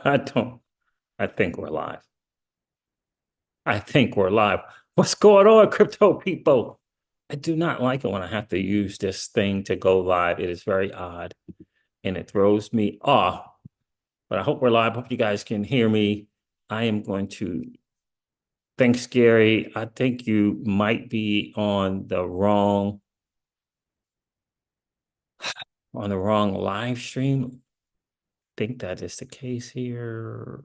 I don't, I think we're live. I think we're live. What's going on, crypto people? I do not like it when I have to use this thing to go live. It is very odd and it throws me off. But I hope we're live. Hope you guys can hear me. I am going to, thanks, Gary. I think you might be on the wrong live stream. I think that is the case here.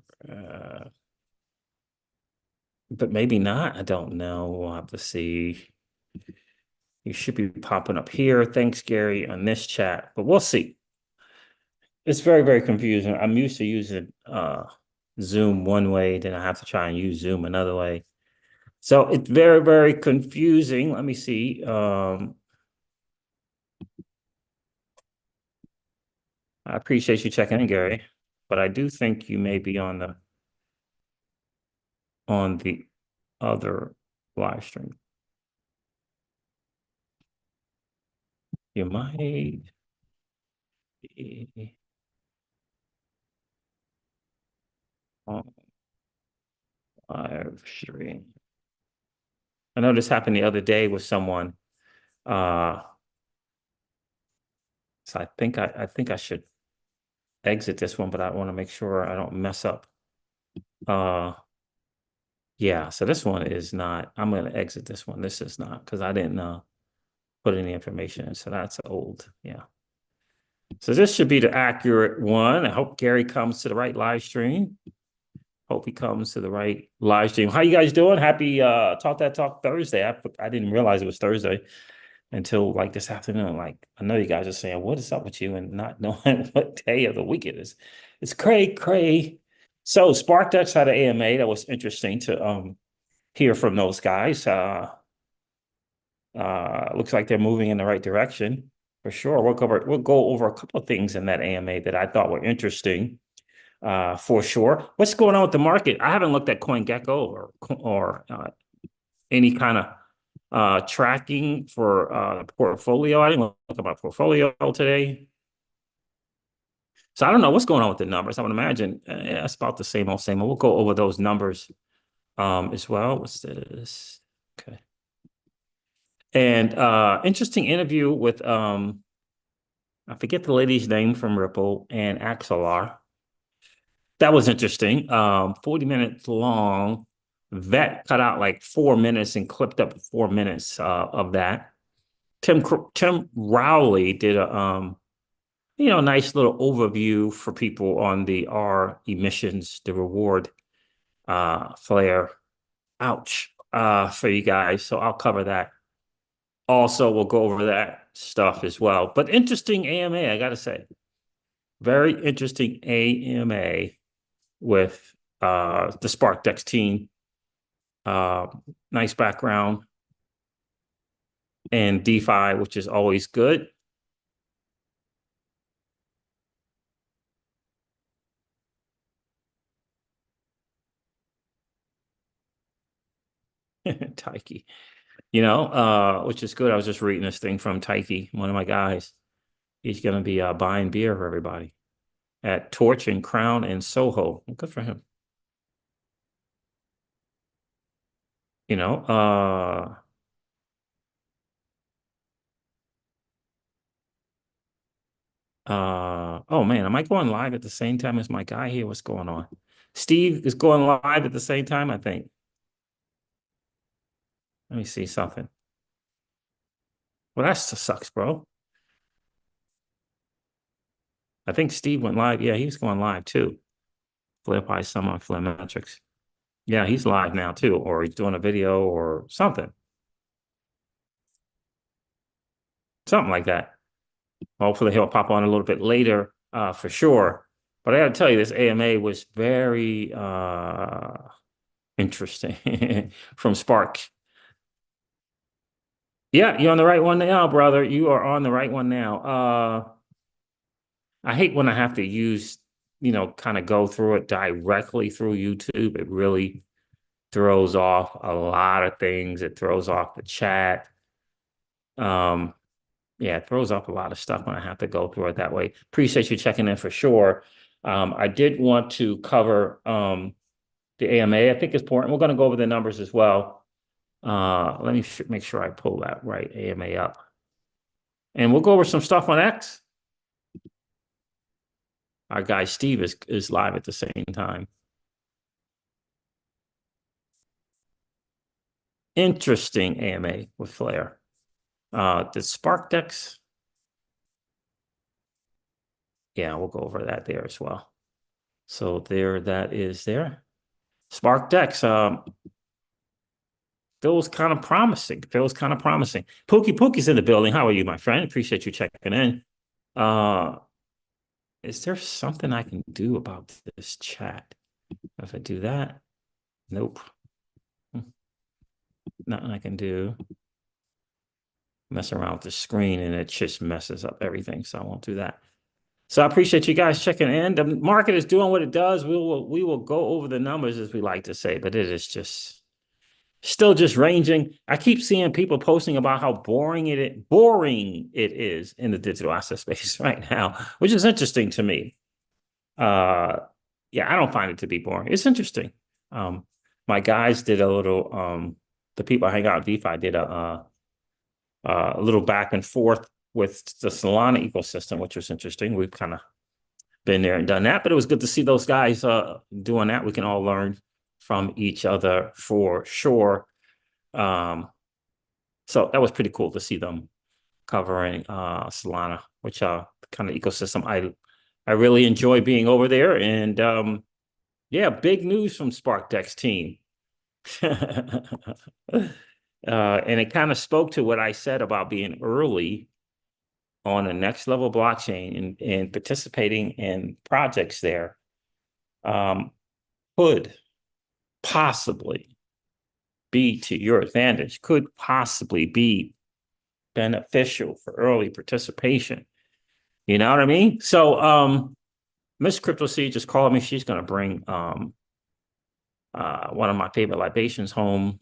But maybe not. I don't know. We'll have to see. You should be popping up here. Thanks, Gary, on this chat, but we'll see. It's very, very confusing. I'm used to using Zoom one way, then I have to try and use Zoom another way. So it's very, very confusing. Let me see. I appreciate you checking in, Gary, but I do think you may be on the other live stream. You might be on live stream. I know this happened the other day with someone. So I think I should exit this one, but I want to make sure I don't mess up. Yeah, so this one is not, I'm going to exit this one. This is not, because I didn't put any information in. So that's old. Yeah. So this should be the accurate one. I hope Gary comes to the right live stream. Hope he comes to the right live stream. How you guys doing? Happy Talk That Talk Thursday. I didn't realize it was Thursday until like this afternoon. Like, I know you guys are saying, what is up with you, and not knowing what day of the week it is. It's cray. So SparkDex had an AMA that was interesting to hear from those guys. Looks like they're moving in the right direction for sure. We'll go over a couple of things in that AMA that I thought were interesting. For sure. What's going on with the market? I haven't looked at CoinGecko or any kind of tracking for portfolio. I didn't look at my portfolio today. So I don't know what's going on with the numbers. I would imagine it's about the same old. We'll go over those numbers as well. What's this? Okay. And interesting interview with I forget the lady's name from Ripple and Axelar. That was interesting. 40 minutes long. Vet cut out like 4 minutes and clipped up 4 minutes of that. Tim Rowley did a nice little overview for people on the R emissions, the reward flare. Ouch. For you guys. So I'll cover that. Also, we'll go over that stuff as well. But interesting AMA, I gotta say. Very interesting AMA with the SparkDex team. Nice background and DeFi, which is always good. Taiki, which is good. I was just reading this thing from Taiki, one of my guys. He's going to be buying beer for everybody at Torch and Crown and Soho. Good for him. Oh man, am I going live at the same time as my guy here? What's going on? Steve is going live at the same time, I think. Let me see something. Well, that sucks, bro. I think Steve went live. Yeah, he's going live too. Flip by some on Flametrics. Yeah, he's live now too, or he's doing a video or something. Something like that. Hopefully he'll pop on a little bit later, for sure. But I gotta tell you, this AMA was very interesting from Spark. Yeah, you're on the right one now, brother. You are on the right one now. I hate when I have to use, kind of go through it directly through YouTube. It really throws off a lot of things. It throws off the chat. Yeah, it throws off a lot of stuff when I have to go through it that way. Appreciate you checking in for sure. I did want to cover the AMA. I think it's important. We're going to go over the numbers as well. Let me make sure I pull that right AMA up. And we'll go over some stuff on X. Our guy Steve is live at the same time. Interesting AMA with Flare. The SparkDex. Yeah, we'll go over that there as well. So there, that is there. SparkDex feels kind of promising. Pookie's in the building. How are you, my friend? Appreciate you checking in. Is there something I can do about this chat? If I do that, nope. Nothing I can do. Mess around with the screen and it just messes up everything. So I won't do that. So I appreciate you guys checking in. The market is doing what it does. We will go over the numbers, as we like to say, but it is just still just ranging. I keep seeing people posting about how boring it is in the digital asset space right now, which is interesting to me. Yeah, I don't find it to be boring. It's interesting. My guys did a little the people I hang out at DeFi did a little back and forth with the Solana ecosystem, which was interesting. We've kind of been there and done that, but it was good to see those guys doing that. We can all learn from each other for sure. So that was pretty cool to see them covering Solana, which kind of ecosystem I really enjoy being over there. And yeah, big news from SparkDex team. And it kind of spoke to what I said about being early on a next level blockchain and participating in projects there. Could possibly be to your advantage, could possibly be beneficial for early participation. You know what I mean? So Miss Crypto C just called me. She's going to bring one of my favorite libations home.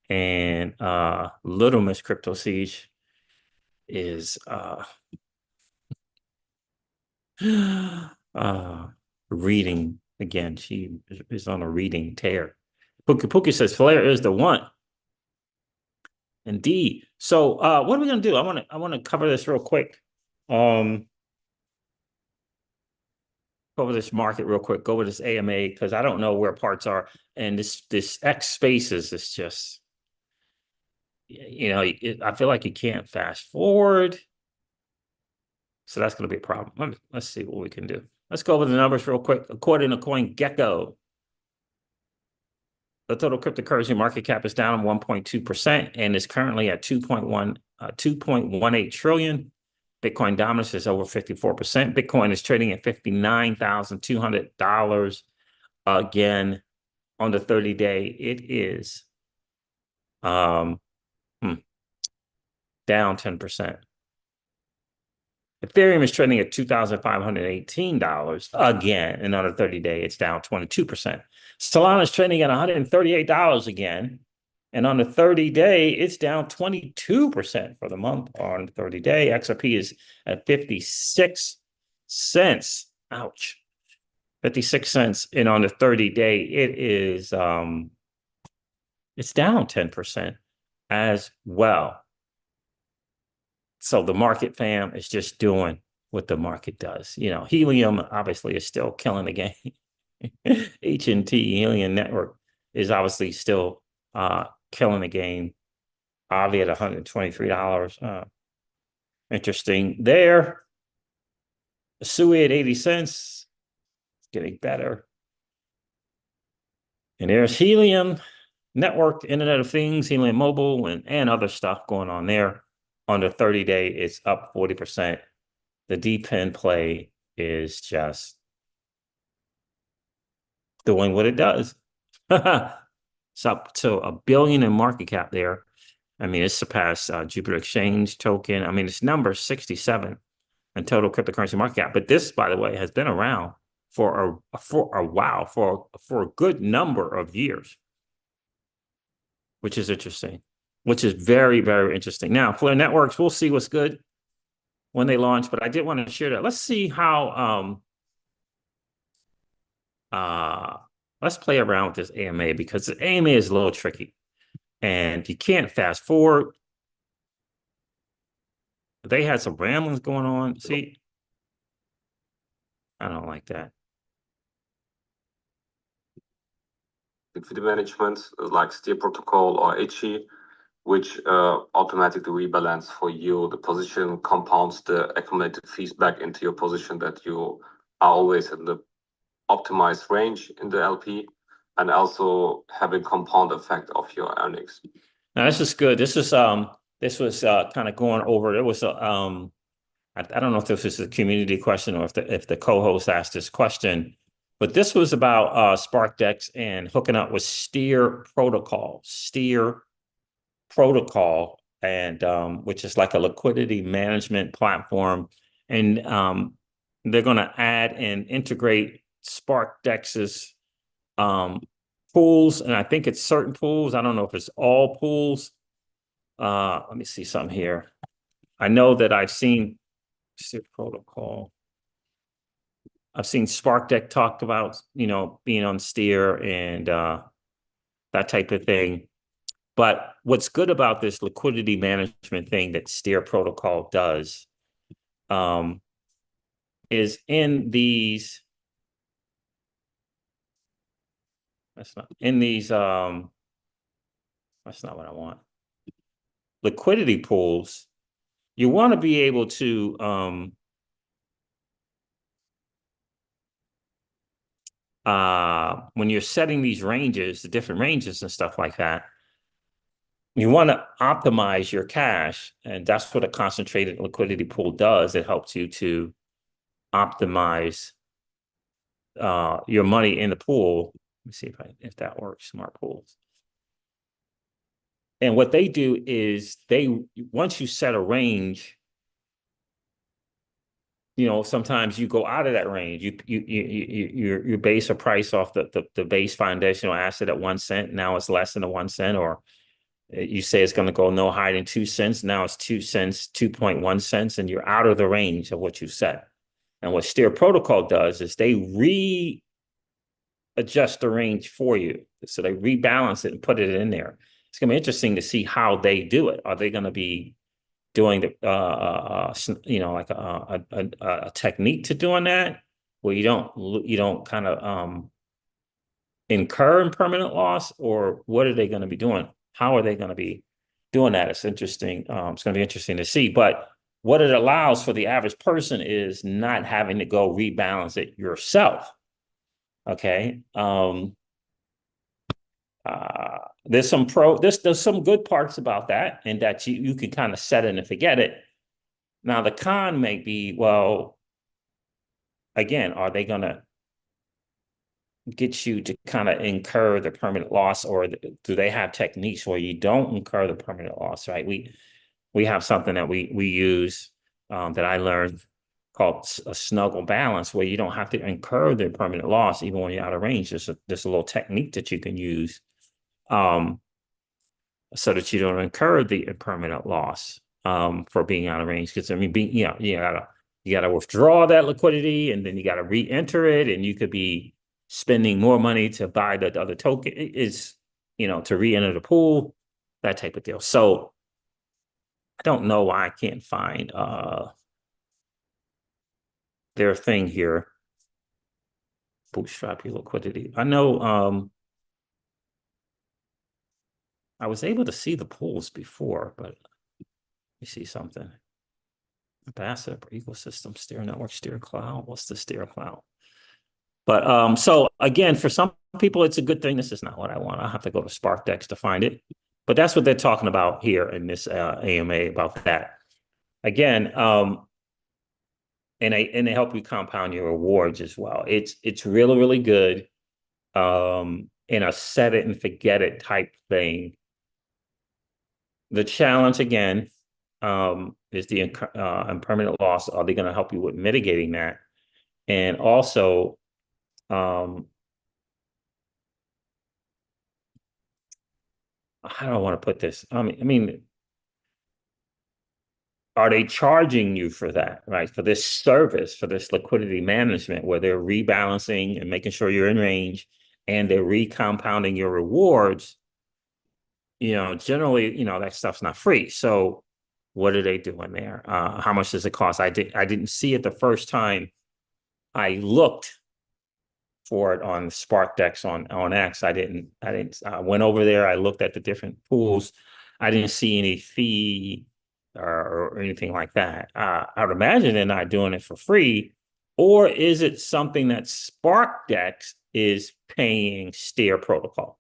And little Miss Crypto Siege is reading again. She is on a reading tear. Pookie says Flare is the one. Indeed. So what are we gonna do? I want to cover this real quick. Cover this market real quick. Go over this AMA because I don't know where parts are. And this X spaces is just, you know, I feel like you can't fast forward. So that's going to be a problem. Let's see what we can do. Let's go over the numbers real quick. According to CoinGecko, the total cryptocurrency market cap is down 1.2% and is currently at 2.18 trillion. Bitcoin dominance is over 54%. Bitcoin is trading at $59,200 again on the 30-day. It is down 10%. Ethereum is trading at $2,518 again, and on a 30-day, it's down 22%. Solana is trading at $138 again, and on the 30-day, it's down 22% for the month on the 30-day. XRP is at 56 cents. Ouch. 56 cents, and on the 30-day, it is it's down 10% as well. So the market, fam, is just doing what the market does. You know, Helium obviously is still killing the game. HNT Helium Network is obviously still killing the game. Avi at $123. Interesting there. Sui at 80 cents. It's getting better. And there's Helium Network, Internet of Things, Helium Mobile, and other stuff going on there. On the 30-day, it's up 40%. The DPIN play is just doing what it does. It's up to $1 billion in market cap there. I mean, it surpassed Jupiter Exchange token. I mean, it's number 67 in total cryptocurrency market cap. But this, by the way, has been around for a while, for a good number of years, which is interesting. Which is very, very interesting. Now, Flare Networks, we'll see what's good when they launch, but I did want to share that. Let's see how let's play around with this AMA because the AMA is a little tricky and you can't fast forward. They had some ramblings going on. See, I don't like that. Liquidity management like Steer protocol or HE, which automatically rebalance for you the position, compounds the accumulated fees back into your position that you are always in the optimized range in the LP, and also having compound effect of your earnings. Now this is good. This was kind of going over. It was I don't know if this is a community question or if the co-host asked this question, but this was about SparkDex and hooking up with Steer protocol, and which is like a liquidity management platform, and they're going to add and integrate SparkDex's pools, and I think it's certain pools. I don't know if it's all pools. Let me see something here. I know that I've seen Steer protocol. I've seen SparkDex talk about, being on Steer and that type of thing. But what's good about this liquidity management thing that Steer protocol does is in these. That's not what I want. Liquidity pools. You want to be able to when you're setting these ranges, the different ranges and stuff like that, you want to optimize your cash, and that's what a concentrated liquidity pool does. It helps you to optimize your money in the pool. Let me see if that works. Smart pools. And what they do is once you set a range, sometimes you go out of that range. You base a price off the base foundational asset at 1 cent. Now it's less than 1 cent, or you say it's going to go no higher than 2 cents. Now it's 2 cents, 2.1 cents, and you're out of the range of what you set. And what Steer protocol does is they readjust the range for you. So they rebalance it and put it in there. It's going to be interesting to see how they do it. Are they going to be doing the like a technique to doing that, where you don't kind of incur impermanent loss, or what are they going to be doing? How are they going to be doing that? It's interesting. It's going to be interesting to see. But what it allows for the average person is not having to go rebalance it yourself. Okay. There's some good parts about that, and that you can kind of set it and forget it. Now the con may be, well, again, are they going to get you to kind of incur the permanent loss, or do they have techniques where you don't incur the permanent loss? Right? We have something that we use that I learned called a snuggle balance, where you don't have to incur the permanent loss even when you're out of range. There's a little technique that you can use so that you don't incur the permanent loss for being out of range. Because you gotta withdraw that liquidity, and then you gotta re-enter it, and you could be spending more money to buy the other token to re-enter the pool, that type of deal. So I don't know why I can't find their thing here. Bootstrap your liquidity. I know I was able to see the pools before, but let me see something. Ambassador ecosystem, Steer network, Steer cloud. What's the Steer cloud? But so again, for some people, it's a good thing. This is not what I want. I have to go to SparkDex to find it. But that's what they're talking about here in this AMA about that. Again, and they help you compound your rewards as well. It's really, really good in a set it and forget it type thing. The challenge again is the impermanent loss. Are they going to help you with mitigating that? And also, how do I want to put this? I mean, are they charging you for that, right? For this service, for this liquidity management, where they're rebalancing and making sure you're in range and they're recompounding your rewards, generally, that stuff's not free. So what are they doing there? How much does it cost? I didn't see it the first time I looked for it on SparkDex on X. I went over there, I looked at the different pools. I didn't see any fee or anything like that. I would imagine they're not doing it for free. Or is it something that SparkDex is paying Steer Protocol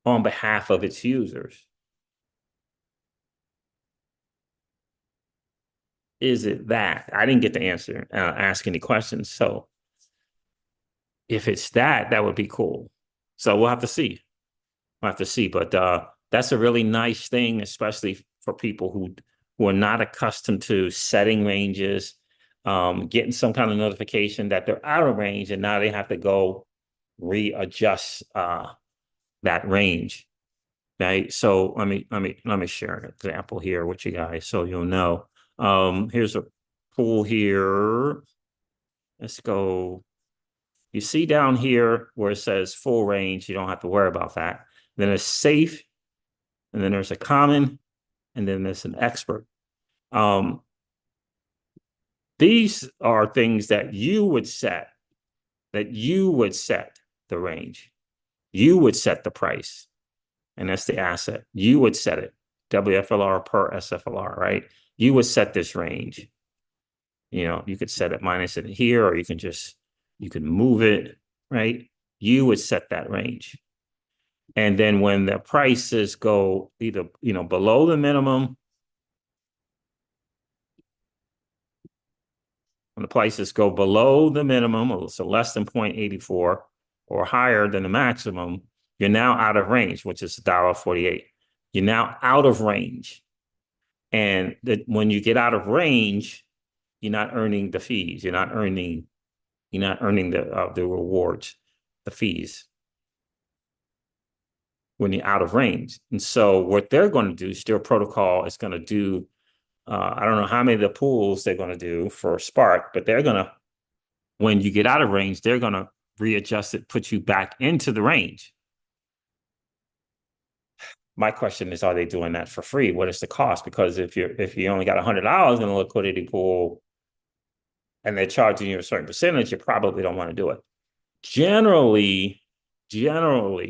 on behalf of its users? Is it that? I didn't get to ask any questions. So if it's that, that would be cool. So we'll have to see. We'll have to see. But that's a really nice thing, especially for people who are not accustomed to setting ranges, getting some kind of notification that they're out of range, and now they have to go readjust that range. Right. So let me share an example here with you guys so you'll know. Here's a pool here. Let's go. You see down here where it says full range, you don't have to worry about that. Then there's safe, and then there's a common, and then there's an expert. These are things that you would set the range. You would set the price, and that's the asset. You would set it, WFLR per SFLR, right? You would set this range. You could set it minus it here, or you can move it, right? You would set that range. And then when the prices go either, below the minimum, when the prices go below the minimum, so less than 0.84 or higher than the maximum, you're now out of range, which is $1.48. You're now out of range. And when you get out of range, you're not earning the fees. You're not earning the rewards, the fees, when you're out of range. And so what they're going to do, Steer Protocol is going to do, I don't know how many of the pools they're going to do for Spark, but they're going to, when you get out of range, they're going to readjust it, put you back into the range. My question is, are they doing that for free? What is the cost? Because if you only got $100 in a liquidity pool and they're charging you a certain percentage, you probably don't want to do it. Generally,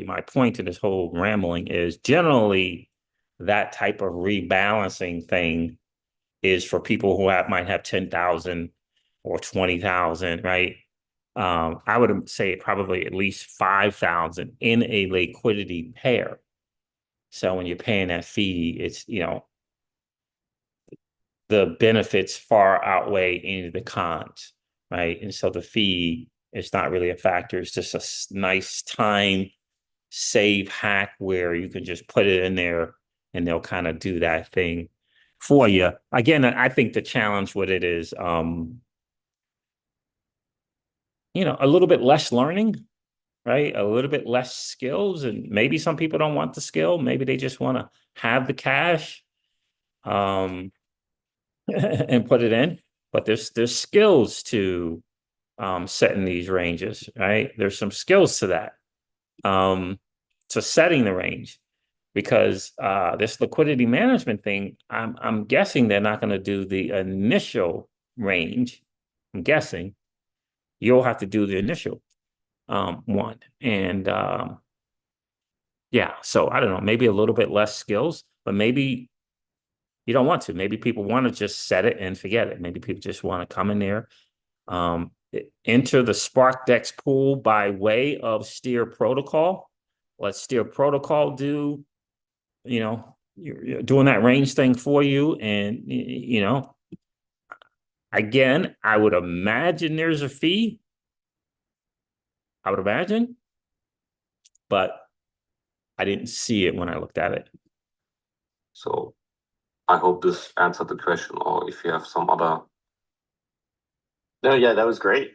my point in this whole rambling is generally that type of rebalancing thing is for people who might have 10,000 or 20,000, right? I would say probably at least 5,000 in a liquidity pair. So when you're paying that fee, it's, the benefits far outweigh any of the cons, right? And so the fee is not really a factor. It's just a nice time save hack where you can just put it in there and they'll kind of do that thing for you. Again, I think the challenge with it is, a little bit less learning, right? A little bit less skills. And maybe some people don't want the skill. Maybe they just want to have the cash and put it in. But there's skills to setting these ranges, right? There's some skills to that, to setting the range, because this liquidity management thing, I'm guessing they're not going to do the initial range. I'm guessing you'll have to do the initial one. And yeah, so I don't know, maybe a little bit less skills, but maybe you don't want to. Maybe people want to just set it and forget it. Maybe people just want to come in there, enter the SparkDex pool by way of Steer Protocol. Let Steer Protocol do, you're doing that range thing for you. And, again, I would imagine there's a fee. I would imagine, but I didn't see it when I looked at it. So I hope this answered the question, or if you have some other. No, yeah, that was great.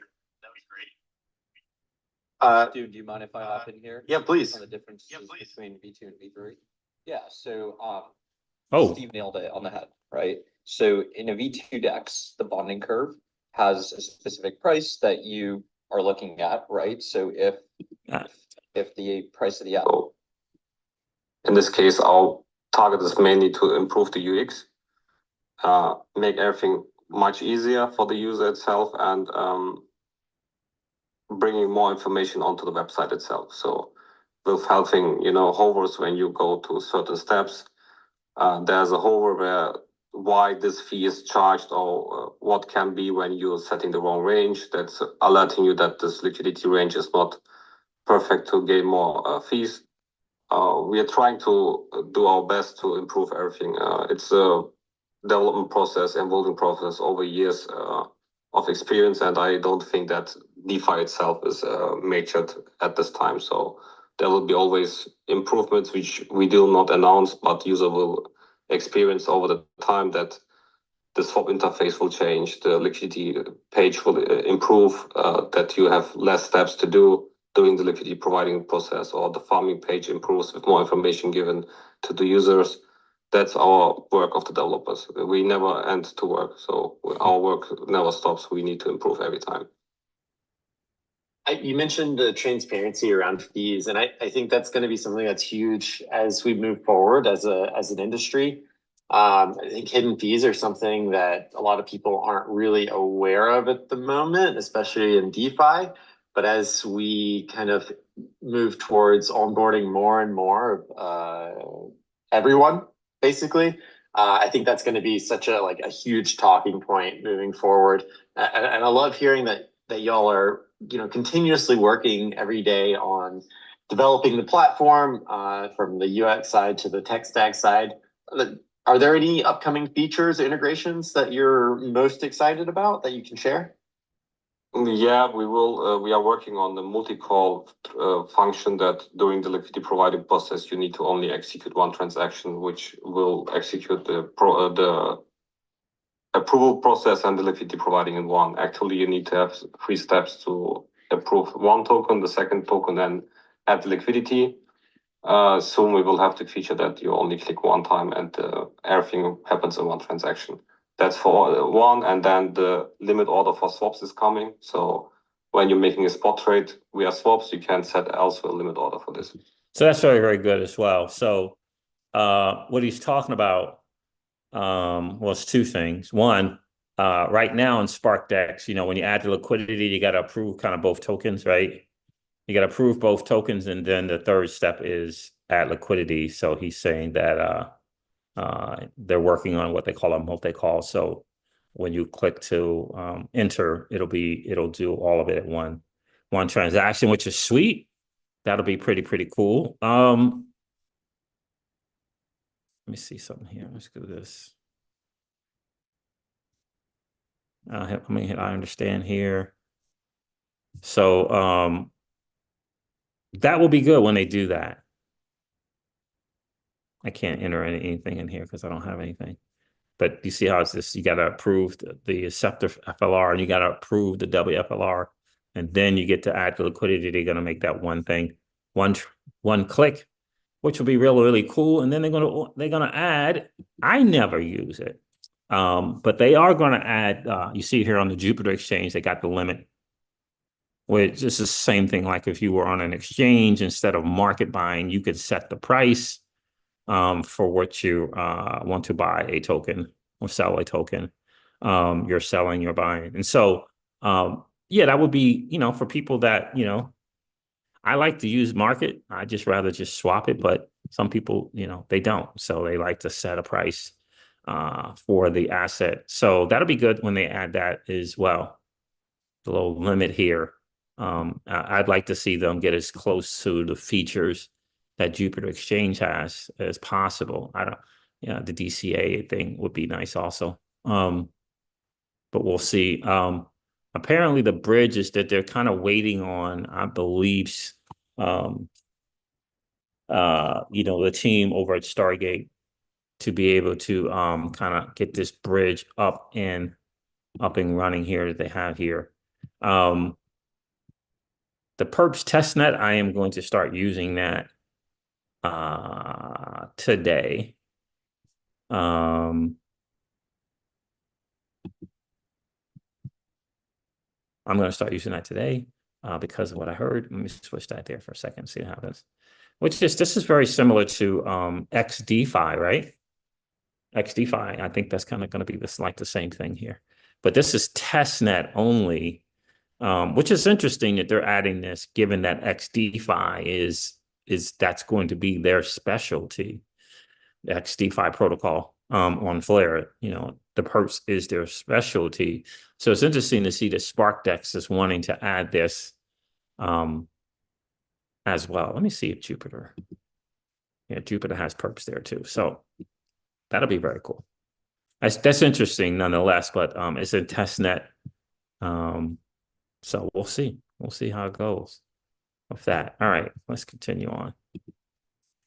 Dude, do you mind if I hop in here? Yeah, please. On the difference between V2 and V3? Yeah, so Oh, Steve nailed it on the head, right? So in a V2 DEX, the bonding curve has a specific price that you are looking at, right? So Ah. if the price of the app, So in this case, our target is mainly to improve the UX, make everything much easier for the user itself, and bringing more information onto the website itself. So with helping, hovers when you go to certain steps, there's a hover where why this fee is charged or what can be when you're setting the wrong range. That's alerting you that this liquidity range is not perfect to gain more fees. We are trying to do our best to improve everything. It's a development process, evolving process over years of experience, and I don't think that DeFi itself is matured at this time. So there will be always improvements which we do not announce, but user will experience over the time that the swap interface will change, the liquidity page will improve, that you have less steps to do during the liquidity providing process, or the farming page improves with more information given to the users. That's our work of the developers. We never end to work, so our work never stops. We need to improve every time. You mentioned the transparency around fees, and I think that's going to be something that's huge as we move forward as an industry. I think hidden fees are something that a lot of people aren't really aware of at the moment, especially in DeFi. But as we kind of move towards onboarding more and more everyone, basically, I think that's going to be such a huge talking point moving forward. And I love hearing that y'all are continuously working every day on developing the platform from the UX side to the tech stack side. Are there any upcoming features or integrations that you're most excited about that you can share? Yeah, we will. We are working on the multi-call function that during the liquidity providing process, you need to only execute one transaction, which will execute the approval process and the liquidity providing in one. Actually, you need to have 3 steps to approve one token, the second token, and add the liquidity. Soon we will have the feature that you only click one time and everything happens in one transaction. That's for one, and then the limit order for swaps is coming. So when you're making a spot trade via swaps, you can set also a limit order for this. So that's very, very good as well. So what he's talking about was 2 things. One, right now in SparkDex, when you add the liquidity, you got to approve kind of both tokens, right? You got to approve both tokens, and then the third step is add liquidity. So he's saying that they're working on what they call a multi-call. So when you click to enter, it'll do all of it at one transaction, which is sweet. That'll be pretty cool. Let me see something here. Let's do this. I understand here. So that will be good when they do that. I can't enter anything in here because I don't have anything. But you see how it's this, you got to approve the Scepter FLR, and you got to approve the WFLR, and then you get to add the liquidity. They're going to make that one thing, one click, which will be really cool. And then they're going to add, I never use it, but they are going to add, you see here on the Jupiter exchange, they got the limit, which is the same thing. Like if you were on an exchange, instead of market buying, you could set the price for what you want to buy a token or sell a token. You're selling, you're buying. And so, yeah, that would be, for people that, I like to use market. I just rather just swap it, but some people, they don't. So they like to set a price for the asset. So that'll be good when they add that as well. The little limit here. I'd like to see them get as close to the features that Jupiter Exchange has as possible. The DCA thing would be nice also. But we'll see. Apparently the bridge is that they're kind of waiting on, I believe, the team over at Stargate to be able to kind of get this bridge up and running here that they have here. The Perps testnet, I am going to start using that today. I'm going to start using that today because of what I heard. Let me switch that there for a second, see what happens. This is very similar to XDeFi, right? XDeFi, I think that's kind of going to be like the same thing here. But this is testnet only, which is interesting that they're adding this, given that XDeFi is that's going to be their specialty. The XDeFi protocol on Flare, the perps is their specialty. So it's interesting to see that SparkDex is wanting to add this as well. Let me see if Jupiter. Yeah, Jupiter has perps there too. So that'll be very cool. That's interesting nonetheless, but it's a test net. So we'll see. We'll see how it goes with that. All right, let's continue on.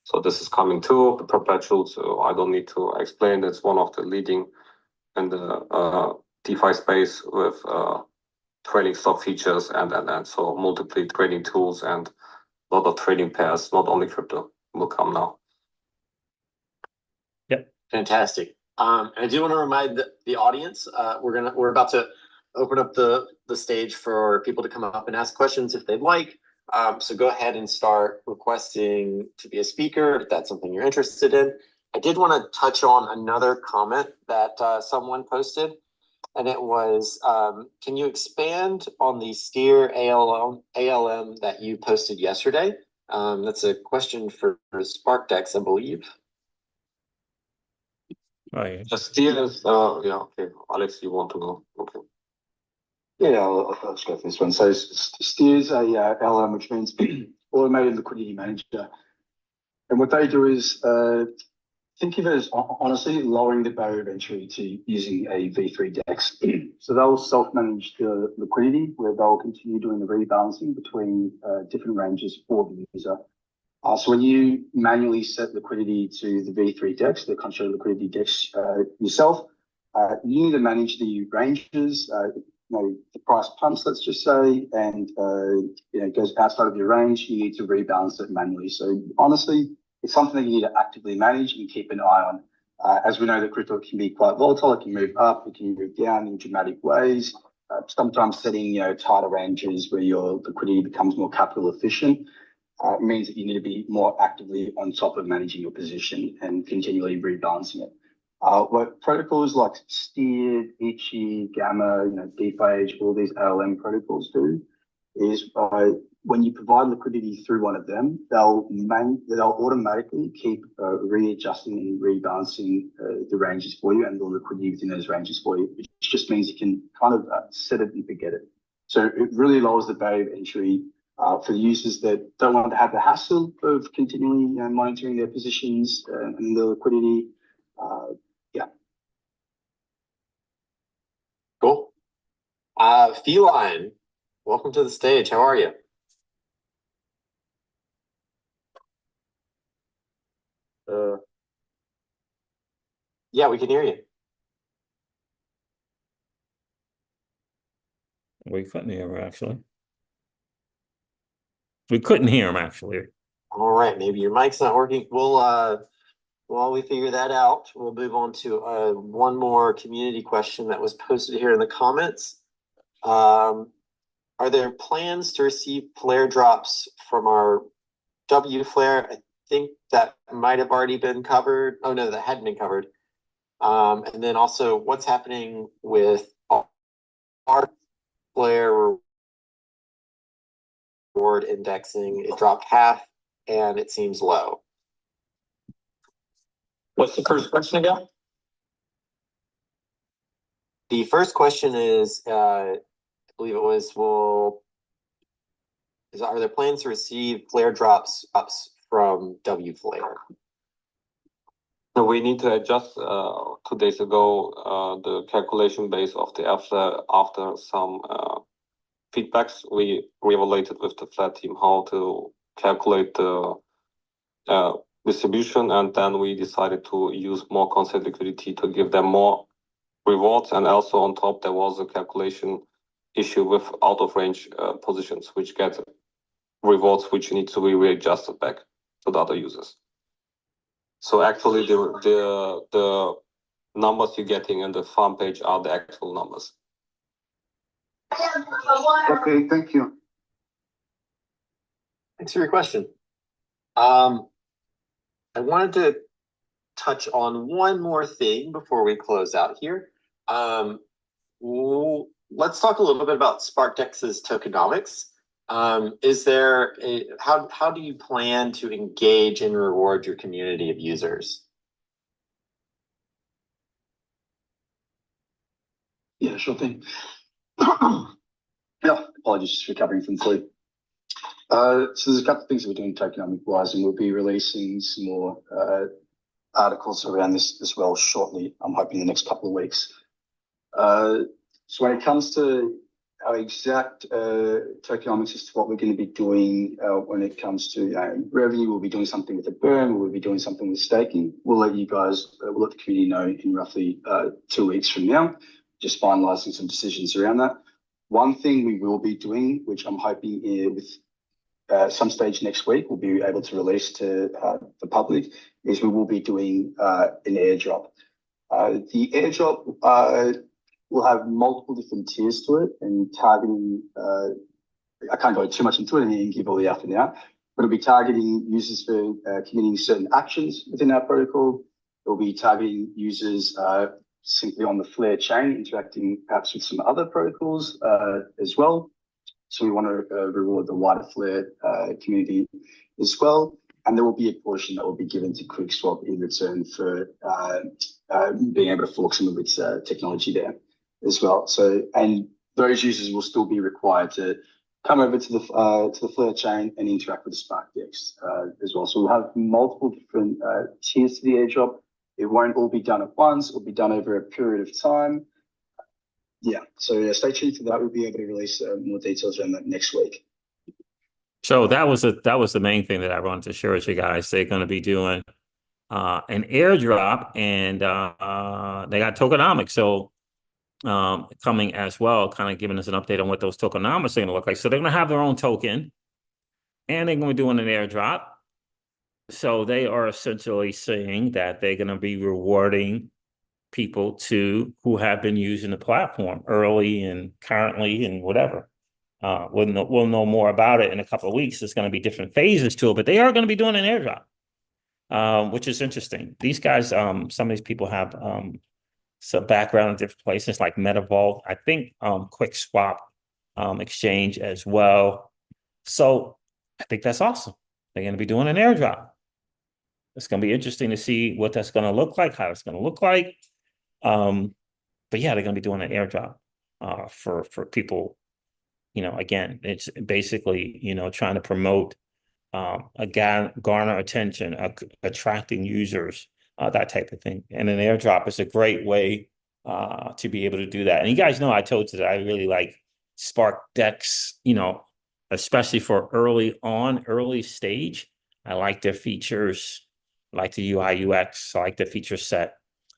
So this is coming too, the perpetual. So I don't need to explain. It's one of the leading in the DeFi space with trading stock features and so multiple trading tools and a lot of trading pairs, not only crypto, will come now. Yep. Fantastic. I do want to remind the audience, we're about to open up the stage for people to come up and ask questions if they'd like. So go ahead and start requesting to be a speaker if that's something you're interested in. I did want to touch on another comment that someone posted, and it was, can you expand on the Steer ALM that you posted yesterday? That's a question for SparkDex, I believe. Oh, yeah. The Steer is, yeah, okay. Alex, you want to go? Okay. Yeah, I'll go for this one. So Steer is a LM, which means automated liquidity manager. And what they do is think of it as honestly lowering the barrier of entry to using a V3 DEX. So they'll self-manage the liquidity, where they'll continue doing the rebalancing between different ranges for the user. So when you manually set liquidity to the V3 DEX, the country liquidity DEX yourself, you need to manage the ranges. The price pumps, let's just say, and goes outside of your range. You need to rebalance it manually. So honestly, it's something that you need to actively manage and keep an eye on. As we know, that crypto can be quite volatile. It can move up, it can move down in dramatic ways. Sometimes setting tighter ranges where your liquidity becomes more capital efficient means that you need to be more actively on top of managing your position and continually rebalancing it. What protocols like Steer, Ichi, Gamma, DeFi, all these ALM protocols do is when you provide liquidity through one of them, they'll automatically keep readjusting and rebalancing the ranges for you and the liquidity within those ranges for you, which just means you can kind of set it and forget it. So it really lowers the barrier of entry for users that don't want to have the hassle of continually monitoring their positions and the liquidity. Cool. Feline, welcome to the stage. How are you? Yeah, we can hear you. We couldn't hear him, actually. We couldn't hear him, actually. All right, maybe your mic's not working. While we figure that out, we'll move on to one more community question that was posted here in the comments. Are there plans to receive flare drops from our W flare? I think that might have already been covered. Oh no, that hadn't been covered. And then also, what's happening with our flare reward indexing? It dropped half, and it seems low. What's the first question again? The first question is, I believe it was, are there plans to receive flare drops from W flare? So we need to adjust 2 days ago the calculation base of the F flare after some feedbacks. We evaluated with the Flare team how to calculate the distribution, and then we decided to use more constant liquidity to give them more rewards. And also on top, there was a calculation issue with out of range positions, which get rewards which need to be readjusted back to the other users. So actually, the numbers you're getting in the farm page are the actual numbers. Okay, thank you. Thanks for your question. I wanted to touch on one more thing before we close out here. Let's talk a little bit about SparkDex's tokenomics. How do you plan to engage and reward your community of users? Yeah, sure thing. Yeah, apologies for recovering from flu. So there's a couple of things that we're doing tokenomic wise, and we'll be releasing some more articles around this as well shortly. I'm hoping in the next couple of weeks. So when it comes to our exact tokenomics as to what we're going to be doing when it comes to revenue, we'll be doing something with a burn, we'll be doing something with staking. We'll let you guys, we'll let the community know in roughly 2 weeks from now, just finalizing some decisions around that. One thing we will be doing, which I'm hoping with some stage next week, we'll be able to release to the public, is we will be doing an airdrop. The airdrop will have multiple different tiers to it, and targeting, I can't go too much into it and give all the out and out, but it'll be targeting users for committing certain actions within our protocol. It'll be targeting users simply on the Flare chain, interacting perhaps with some other protocols as well. So we want to reward the wider Flare community as well. And there will be a portion that will be given to QuickSwap in return for being able to fork some of its technology there as well. So, and those users will still be required to come over to the Flare chain and interact with the SparkDex as well. So we'll have multiple different tiers to the airdrop. It won't all be done at once. It'll be done over a period of time. Yeah, so stay tuned for that. We'll be able to release more details around that next week. So that was the main thing that I wanted to share with you guys. They're going to be doing an airdrop, and they got tokenomics. So coming as well, kind of giving us an update on what those tokenomics are going to look like. So they're going to have their own token, and they're going to be doing an airdrop. So they are essentially saying that they're going to be rewarding people who have been using the platform early and currently and whatever. We'll know more about it in a couple of weeks. There's going to be different phases to it, but they are going to be doing an airdrop, which is interesting. These guys, some of these people have some background in different places, like MetaVault, I think QuickSwap exchange as well. So I think that's awesome. They're going to be doing an airdrop. It's going to be interesting to see what that's going to look like, how it's going to look like. But yeah, they're going to be doing an airdrop for people. You know, again, it's basically, you know, trying to promote garner attention, attracting users, that type of thing. And an airdrop is a great way to be able to do that. And you guys know I told you that I really like SparkDex, you know, especially for early stage. I like their features, I like the UI UX, I like the feature set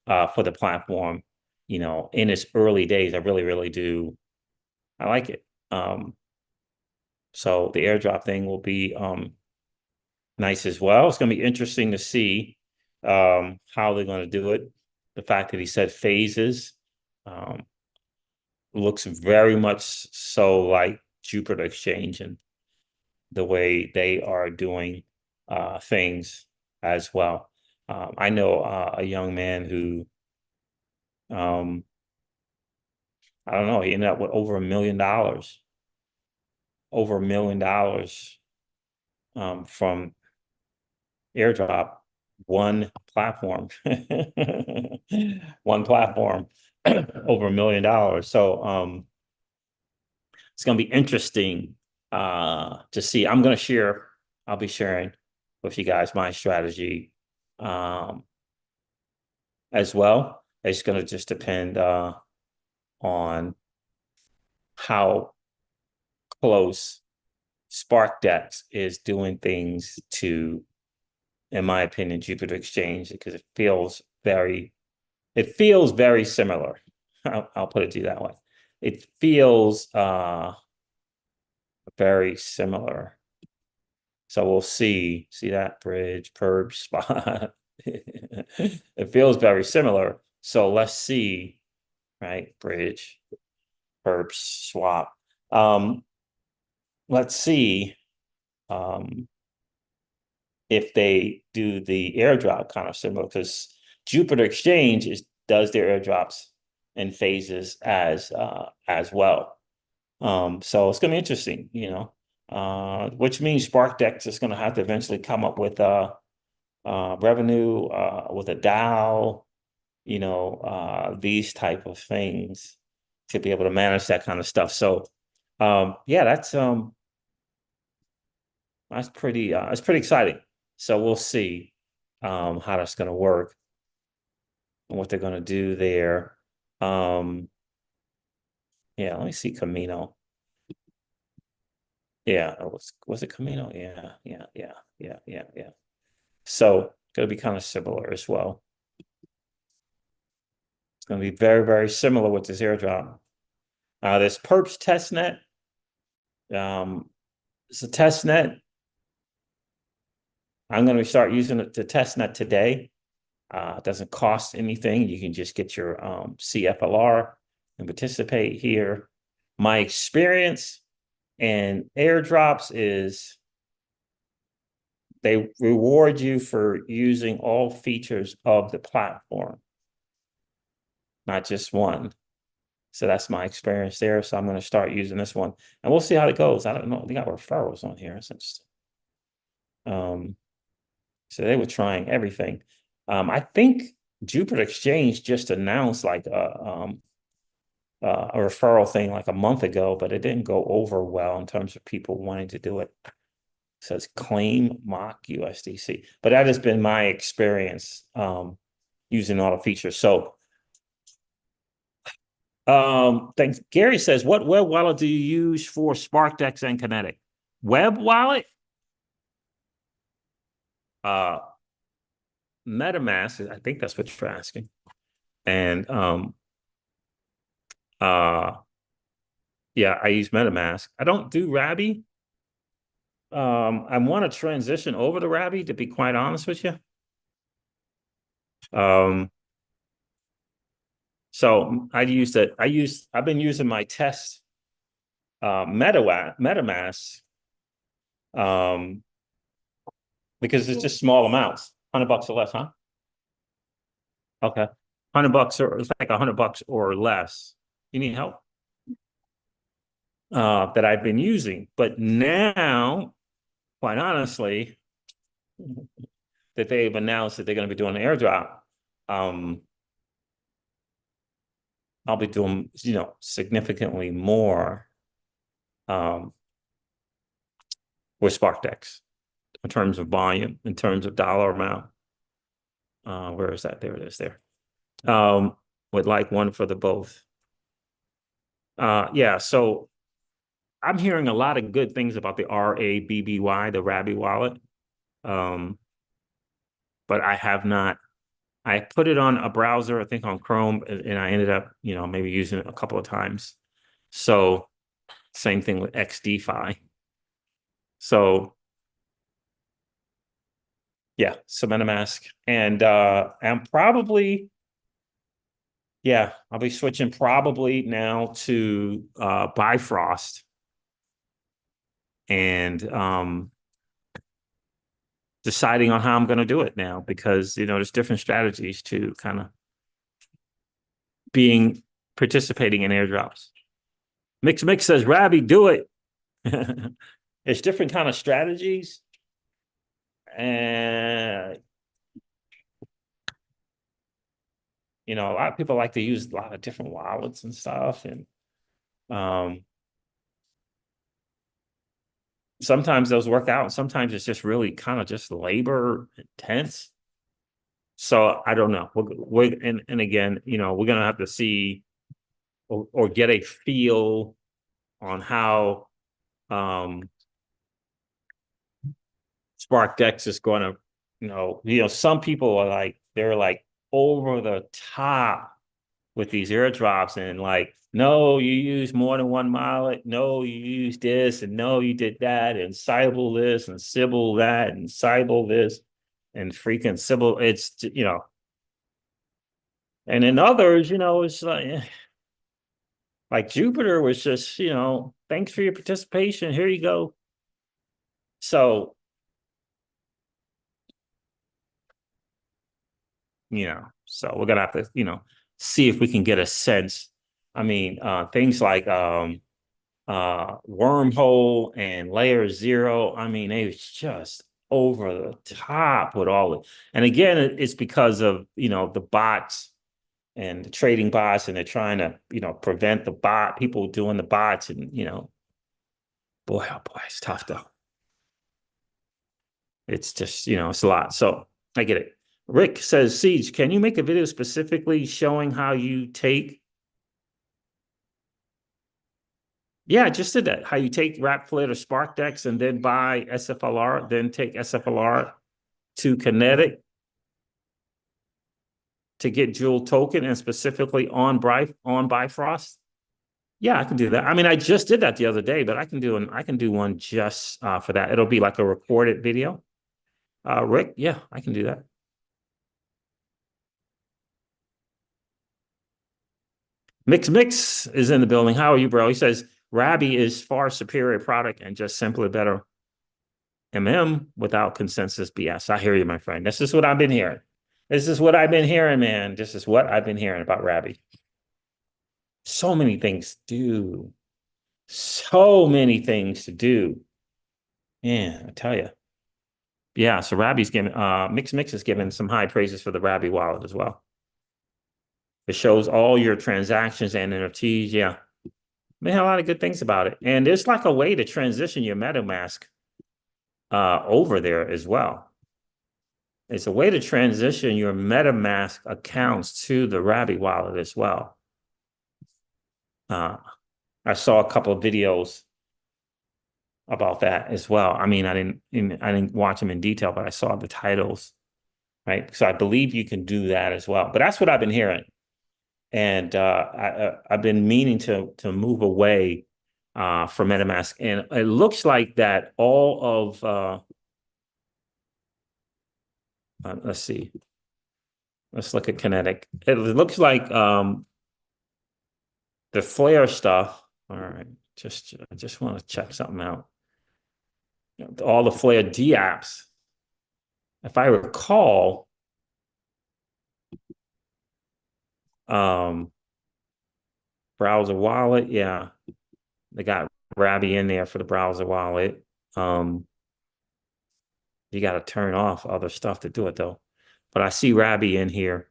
for the platform, you know, in its early days. I really, really do. I like it. So the airdrop thing will be nice as well. It's going to be interesting to see how they're going to do it. The fact that he said phases looks very much so like Jupiter Exchange and the way they are doing things as well. I know a young man who, I don't know, he ended up with over $1 million. Over $1 million from airdrop, one platform. One platform, over $1 million. So it's going to be interesting to see. I'll be sharing with you guys my strategy as well. It's going to just depend on how close SparkDex is doing things to, in my opinion, Jupiter Exchange, because it feels very similar. I'll put it to you that way. It feels very similar. So we'll see that bridge, perp spot. It feels very similar. So let's see, right? Bridge, perps swap. Let's see if they do the airdrop kind of similar, because Jupiter Exchange does their airdrops in phases as well. So it's going to be interesting, which means SparkDex is going to have to eventually come up with revenue with a DAO, these type of things to be able to manage that kind of stuff. So yeah, that's pretty it's pretty exciting. So we'll see how that's going to work and what they're going to do there. Yeah, let me see Camino. Yeah, was it Camino? Yeah. So going to be kind of similar as well. It's going to be very, very similar with this airdrop. There's Perps testnet. It's a testnet. I'm going to start using it to testnet today. It doesn't cost anything. You can just get your CFLR and participate here. My experience in airdrops is they reward you for using all features of the platform, not just one. So that's my experience there. So I'm going to start using this one, and we'll see how it goes. I don't know. They got referrals on here. It's interesting. So they were trying everything. I think Jupiter Exchange just announced like a referral thing like a month ago, but it didn't go over well in terms of people wanting to do it. It says claim mock USDC, but that has been my experience using all the features. So thanks. Gary says, what web wallet do you use for SparkDex and Kinetic? Web wallet? MetaMask, I think that's what you're asking. And yeah, I use MetaMask. I don't do Rabby. I want to transition over to Rabby, to be quite honest with you. So I've been using my test MetaMask because it's just small amounts, $100 or less, huh? Okay, $100 or it's like $100 or less. You need help? That I've been using, but now, quite honestly, that they've announced that they're going to be doing an airdrop. I'll be doing, significantly more with SparkDex in terms of volume, in terms of dollar amount. Where is that? There it is there. Would like one for the both. Yeah, so I'm hearing a lot of good things about the RABBY, the Rabby wallet. But I have not. I put it on a browser, I think on Chrome, and I ended up, maybe using it a couple of times. So same thing with XDeFi. So yeah, so MetaMask. And I'm probably, yeah, I'll be switching probably now to Bifrost. And deciding on how I'm going to do it now, because there's different strategies to kind of participating in airdrops. Mix says, Rabby, do it. It's different kind of strategies, and a lot of people like to use a lot of different wallets and stuff, and sometimes those work out, and sometimes it's just really kind of just labor intense. So I don't know. And again, we're gonna have to see or get a feel on how SparkDex is going to, some people are like, they're like over the top with these airdrops, and like, no, you use more than one wallet. No, you use this, and no, you did that, and Sybil this, and Sybil that, and Sybil this, and freaking Sybil. It's, and in others, it's like, Like Jupiter was just, thanks for your participation. Here you go. So, so we're gonna have to, see if we can get a sense. I mean, things like wormhole and layer zero. I mean, it was just over the top with all of it. And again, it's because of, the bots and the trading bots, and they're trying to, prevent the people doing the bots, and, boy, oh boy, it's tough though. It's just, it's a lot. So I get it. Rick says, Siege, can you make a video specifically showing how you take? Yeah, I just did that. How you take Rapflit or SparkDex and then buy SFLR, then take SFLR to Kinetic to get Joule token, and specifically on Bifrost. Yeah, I can do that. I mean, I just did that the other day, but I can do one just for that. It'll be like a recorded video. Rick, yeah, I can do that. Mix is in the building. How are you, bro? He says Rabby is far superior product and just simply better without consensus BS. I hear you, my friend. This is what I've been hearing. This is what I've been hearing, man. This is what I've been hearing about Rabby. So many things to do. So many things to do. Yeah, I tell you. Yeah, so Rabby's giving, Mix is giving some high praises for the Rabby wallet as well. It shows all your transactions and NFTs. Yeah. They have a lot of good things about it. And there's like a way to transition your MetaMask over there as well. It's a way to transition your MetaMask accounts to the Rabby wallet as well. I saw a couple of videos about that as well. I mean, I didn't watch them in detail, but I saw the titles, right? So I believe you can do that as well. But that's what I've been hearing. And I've been meaning to move away from MetaMask. And it looks like that all of, let's see. Let's look at Kinetic. It looks like the Flare stuff. All right. I just want to check something out. All the Flare D-apps. If I recall, browser wallet, yeah. They got Rabby in there for the browser wallet. You got to turn off other stuff to do it though. But I see Rabby in here.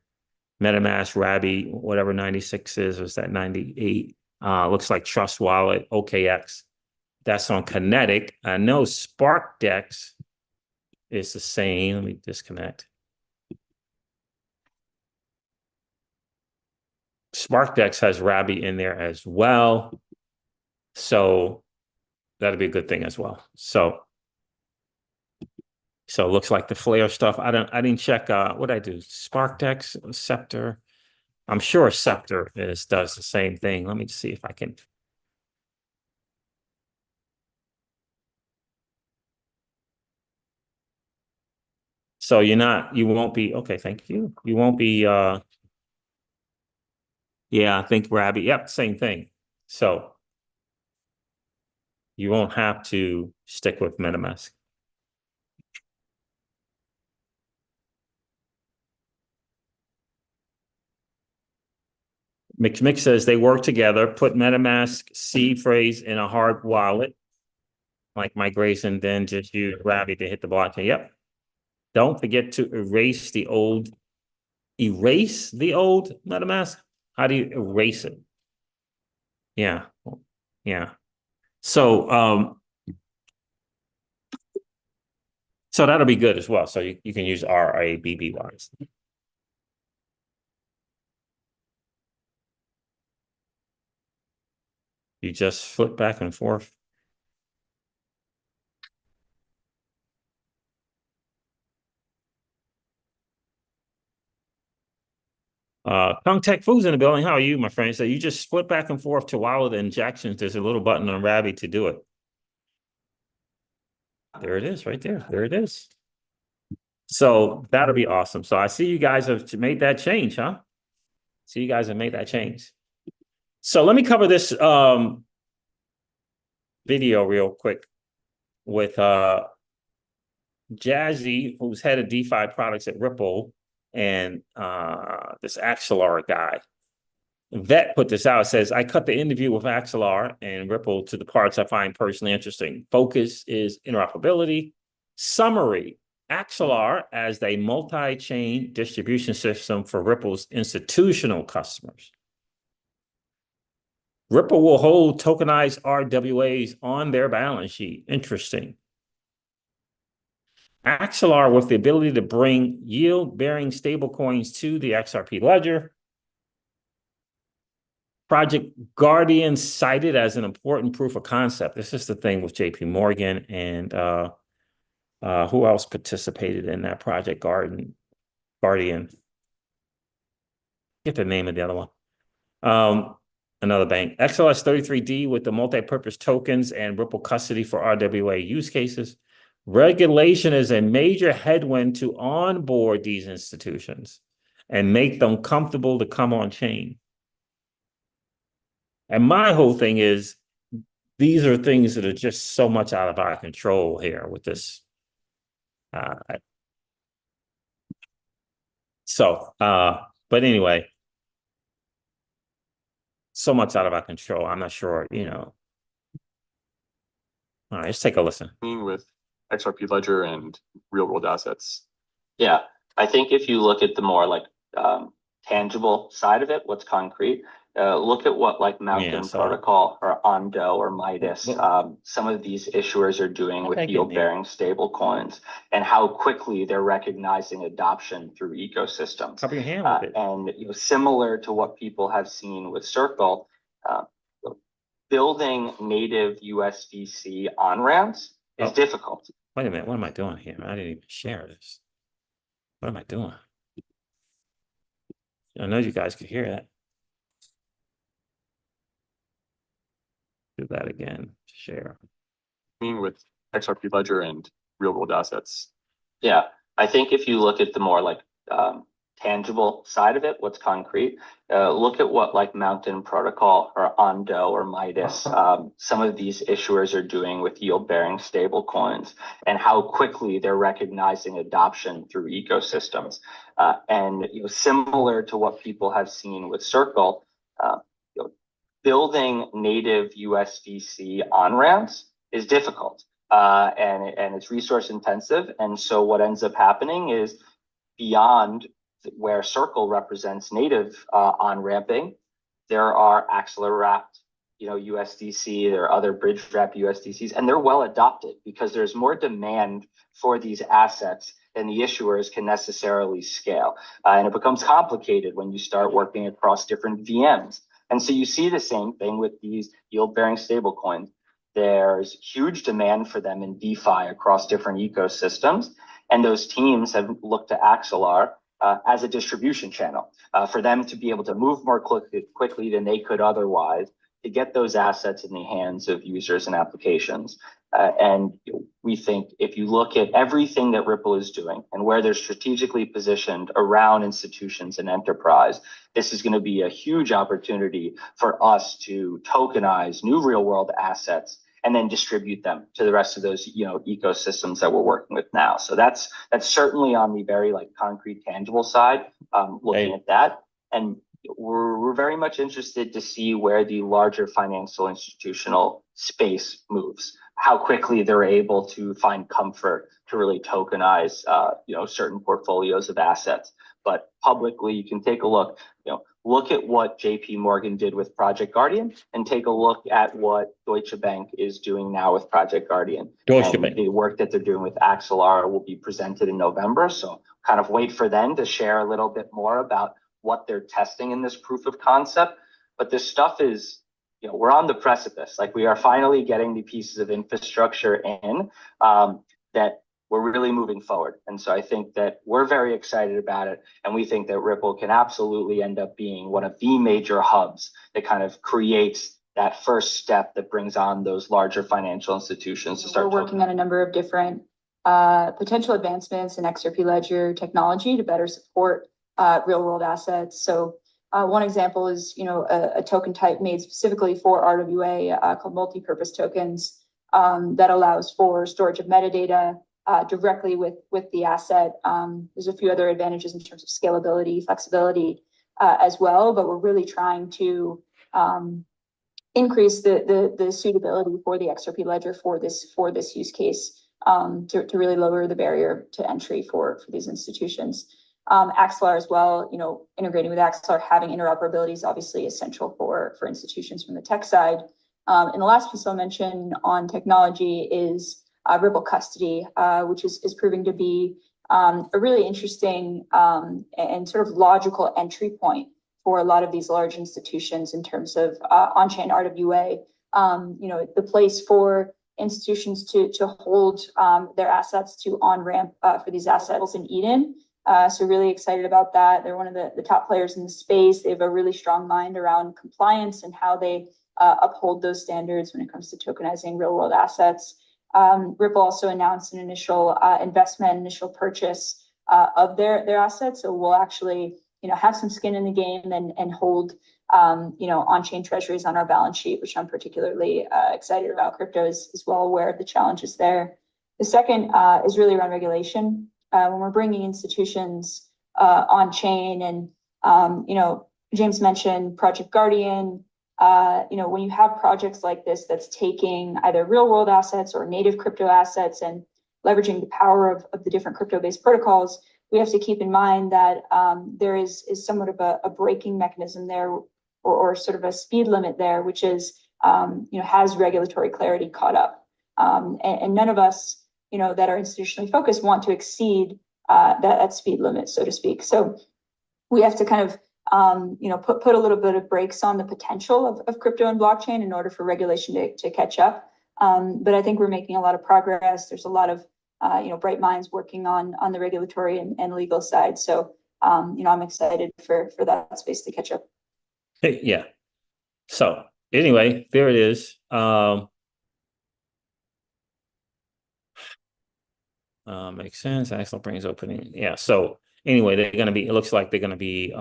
MetaMask, Rabby, whatever 96 is, or is that 98? Looks like Trust Wallet, OKX. That's on Kinetic. I know SparkDex is the same. Let me disconnect. SparkDex has Rabby in there as well. So that'll be a good thing as well. So it looks like the Flare stuff. I didn't check what I do. SparkDex, Scepter. I'm sure Scepter does the same thing. Let me see if I can. So you won't be, okay, thank you. You won't be yeah, I think Rabby, yep, same thing. So you won't have to stick with MetaMask. Mix says they work together, put MetaMask seed phrase in a hard wallet, like migration, then just use Rabby to hit the blockchain. Yep. Don't forget to erase the old MetaMask. How do you erase it? Yeah. Yeah. So that'll be good as well. So you can use RABBYs. You just flip back and forth. Kung Tech Foods in the building. How are you, my friend? So you just flip back and forth to wallet injections. There's a little button on Rabby to do it. There it is right there. There it is. So that'll be awesome. So I see you guys have made that change, huh? See, you guys have made that change. So let me cover this video real quick with Jazzy, who's head of DeFi products at Ripple, and this Axelar guy. Vet put this out, says, I cut the interview with Axelar and Ripple to the parts I find personally interesting. Focus is interoperability. Summary, Axelar as a multi-chain distribution system for Ripple's institutional customers. Ripple will hold tokenized RWAs on their balance sheet. Interesting. Axelar with the ability to bring yield-bearing stablecoins to the XRP ledger. Project Guardian cited as an important proof of concept. This is the thing with JP Morgan and who else participated in that Project Guardian? Get the name of the other one. Another bank. XLS33D with the multi-purpose tokens and Ripple custody for RWA use cases. Regulation is a major headwind to onboard these institutions and make them comfortable to come on chain. And my whole thing is, these are things that are just so much out of our control here with this. But anyway, so much out of our control. I'm not sure, you know. All right, let's take a listen. With XRP Ledger and real world assets. Yeah, I think if you look at the more like tangible side of it, what's concrete, look at what like Mountain Protocol or Ondo or Midas, some of these issuers are doing with yield-bearing stable coins and how quickly they're recognizing adoption through ecosystems. Cover your hand with it. And you know, similar to what people have seen with Circle, building native USDC on-ramps is difficult. Wait a minute, what am I doing here? I didn't even share this. What am I doing? I know you guys could hear that. Do that again, share. With XRP Ledger and real world assets. Yeah, I think if you look at the more like tangible side of it, what's concrete, look at what like Mountain Protocol or Ondo or Midas, some of these issuers are doing with yield-bearing stable coins and how quickly they're recognizing adoption through ecosystems. And you know, similar to what people have seen with Circle, you know, building native USDC on-ramps is difficult and it's resource intensive. And so what ends up happening is beyond where Circle represents native on-ramping, there are Axelar wrapped, you know, USDC, there are other bridge wrapped USDCs, and they're well adopted because there's more demand for these assets than the issuers can necessarily scale. And it becomes complicated when you start working across different VMs. And so you see the same thing with these yield-bearing stablecoins. There's huge demand for them in DeFi across different ecosystems. And those teams have looked to Axelar as a distribution channel for them to be able to move more quickly than they could otherwise to get those assets in the hands of users and applications. And we think if you look at everything that Ripple is doing and where they're strategically positioned around institutions and enterprise, this is going to be a huge opportunity for us to tokenize new real world assets and then distribute them to the rest of those, you know, ecosystems that we're working with now. So that's certainly on the very like concrete, tangible side, looking at that. And we're very much interested to see where the larger financial institutional space moves, how quickly they're able to find comfort to really tokenize, you know, certain portfolios of assets. But publicly, you can take a look, you know, look at what JP Morgan did with Project Guardian and take a look at what Deutsche Bank is doing now with Project Guardian. The work that they're doing with Axelar will be presented in November. So kind of wait for them to share a little bit more about what they're testing in this proof of concept. But this stuff is, you know, we're on the precipice. Like we are finally getting the pieces of infrastructure in that we're really moving forward. And so I think that we're very excited about it. And we think that Ripple can absolutely end up being one of the major hubs that kind of creates that first step that brings on those larger financial institutions to start. We're working on a number of different potential advancements in XRP Ledger technology to better support real world assets. So One example is, a token type made specifically for RWA called multi-purpose tokens that allows for storage of metadata directly with the asset. There's a few other advantages in terms of scalability, flexibility as well, but we're really trying to increase the suitability for the XRP ledger for this use case to really lower the barrier to entry for these institutions. Axelar as well, integrating with Axelar, having interoperability is obviously essential for institutions from the tech side. And the last piece I'll mention on technology is Ripple custody, which is proving to be a really interesting and sort of logical entry point for a lot of these large institutions in terms of on-chain RWA. The place for institutions to hold their assets to on-ramp for these assets in Eden. So really excited about that. They're one of the top players in the space. They have a really strong mind around compliance and how they uphold those standards when it comes to tokenizing real world assets. Ripple also announced an initial initial purchase of their assets. So we'll actually, have some skin in the game and hold, on-chain treasuries on our balance sheet, which I'm particularly excited about. Crypto is well aware of the challenges there. The second is really around regulation. When we're bringing institutions on chain and, James mentioned Project Guardian, when you have projects like this that's taking either real world assets or native crypto assets and leveraging the power of the different crypto-based protocols, we have to keep in mind that there is somewhat of a braking mechanism there or sort of a speed limit there, which is, has regulatory clarity caught up. And none of us, that are institutionally focused want to exceed that speed limit, so to speak. So we have to kind of, put a little bit of brakes on the potential of crypto and blockchain in order for regulation to catch up. But I think we're making a lot of progress. There's a lot of, bright minds working on the regulatory and legal side. So, I'm excited for that space to catch up. Yeah. So anyway, there it is. Makes sense. Excellent brings opening. Yeah. So anyway, it looks like they're going to be,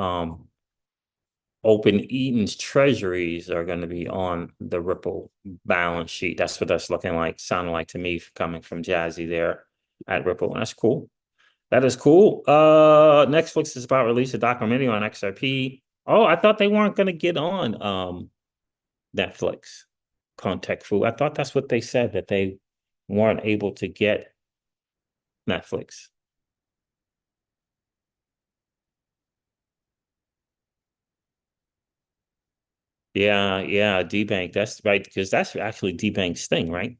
Open Eden's treasuries are going to be on the Ripple balance sheet. That's what that's looking like, sounding like to me, coming from Jazzy there at Ripple. And that's cool. That is cool. Netflix is about to release a documentary on XRP. Oh, I thought they weren't going to get on Netflix. Contact Fu. I thought that's what they said, that they weren't able to get Netflix. Yeah, D-Bank. That's right, because that's actually D-Bank's thing, right?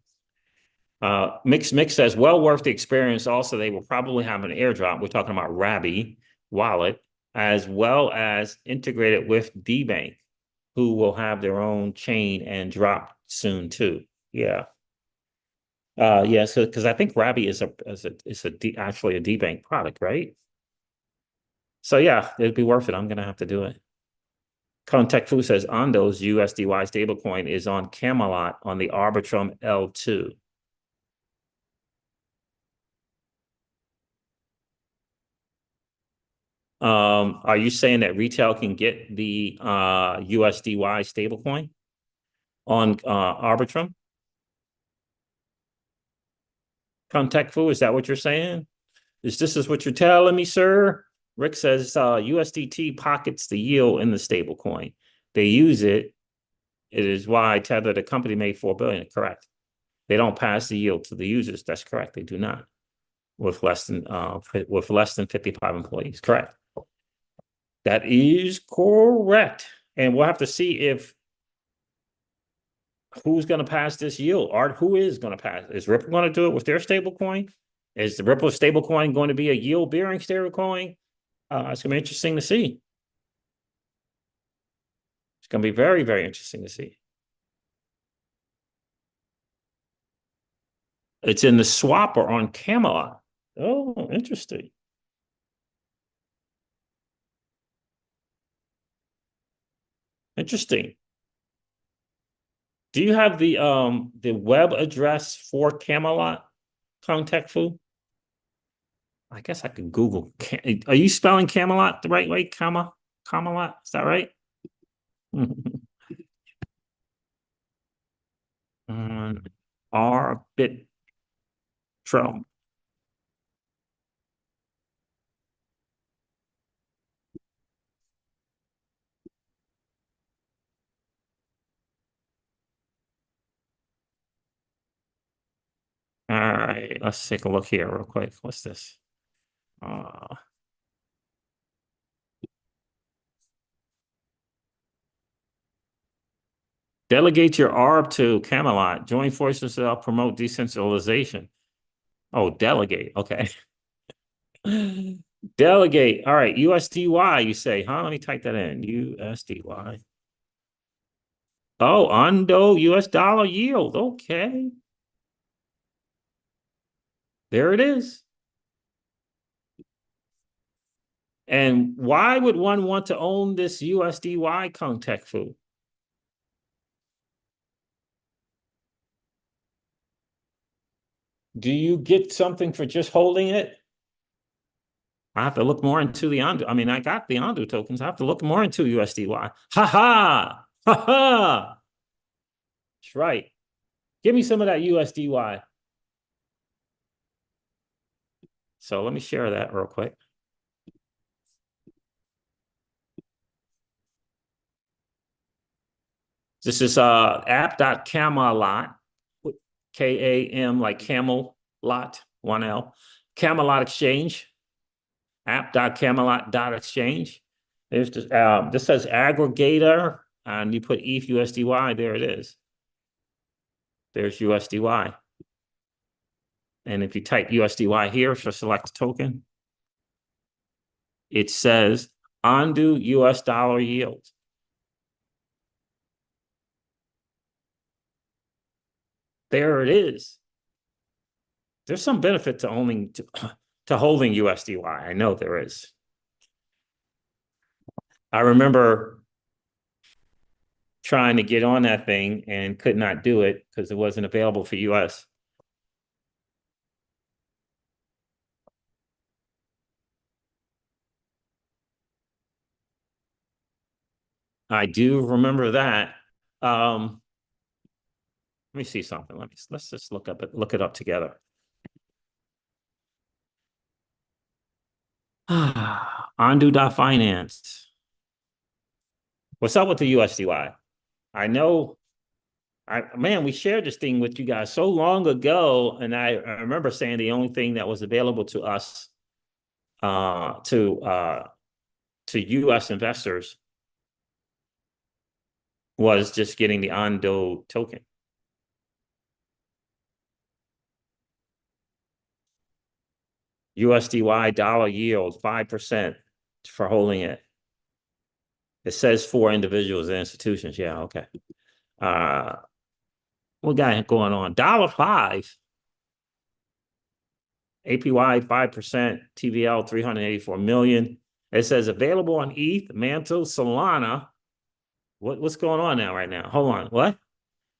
Mix says, well worth the experience. Also, they will probably have an airdrop. We're talking about Rabby wallet, as well as integrated with D-Bank, who will have their own chain and drop soon too. Yeah. So because I think Rabby is actually a D-Bank product, right? So yeah, it'd be worth it. I'm gonna have to do it. Contact Fu says Ondo's USDY stablecoin is on Camelot on the Arbitrum L2. Are you saying that retail can get the USDY stablecoin on Arbitrum? Contact Fu, is that what you're saying? This is what you're telling me, sir? Rick says USDT pockets the yield in the stablecoin. They use it. It is why Tether, the company, made $4 billion. Correct. They don't pass the yield to the users. That's correct. They do not. With less than 55 employees. Correct. That is correct. And we'll have to see if who's going to pass this yield. Who is going to pass? Is Ripple going to do it with their stablecoin? Is the Ripple stablecoin going to be a yield-bearing stablecoin? It's going to be interesting to see. It's going to be very, very interesting to see. It's in the swap or on Camelot. Oh, interesting. Interesting. Do you have the web address for Camelot, Contact Fu? I guess I could Google. Are you spelling Camelot the right way, Camelot, is that right? Arbitrum. All right, let's take a look here real quick. What's this? Delegate your ARB to Camelot. Join forces to help promote decentralization. Oh, delegate. Okay. Delegate. All right. USDY, you say, huh? Let me type that in. USDY. Oh, UNDO US dollar yield. Okay. There it is. And why would one want to own this USDY contact food? Do you get something for just holding it? I have to look more into the Ondu. I mean, I got the Ondu tokens. I have to look more into USDY. Ha ha! Ha ha! That's right. Give me some of that USDY. So let me share that real quick. This is app.camelot, K-A-M like camel lot, 1L. Camelot Exchange, app.camelot.exchange. There's this says aggregator, and you put ETH USDY, there it is. There's USDY. And if you type USDY here for select token, it says undo US dollar yield. There it is. There's some benefit to owning to holding USDY. I know there is. I remember trying to get on that thing and could not do it because it wasn't available for US. I do remember that. Let me see something. Let's just look it up together. Ondu.finance. What's up with the USDY? I know, man, we shared this thing with you guys so long ago, and I remember saying the only thing that was available to us, to US investors, was just getting the Ondo token. USDY dollar yield 5% for holding it. It says for individuals and institutions. Yeah, okay. What got going on? $5. APY 5%, TVL 384 million. It says available on ETH, Mantle, Solana. What's going on now right now? Hold on. What?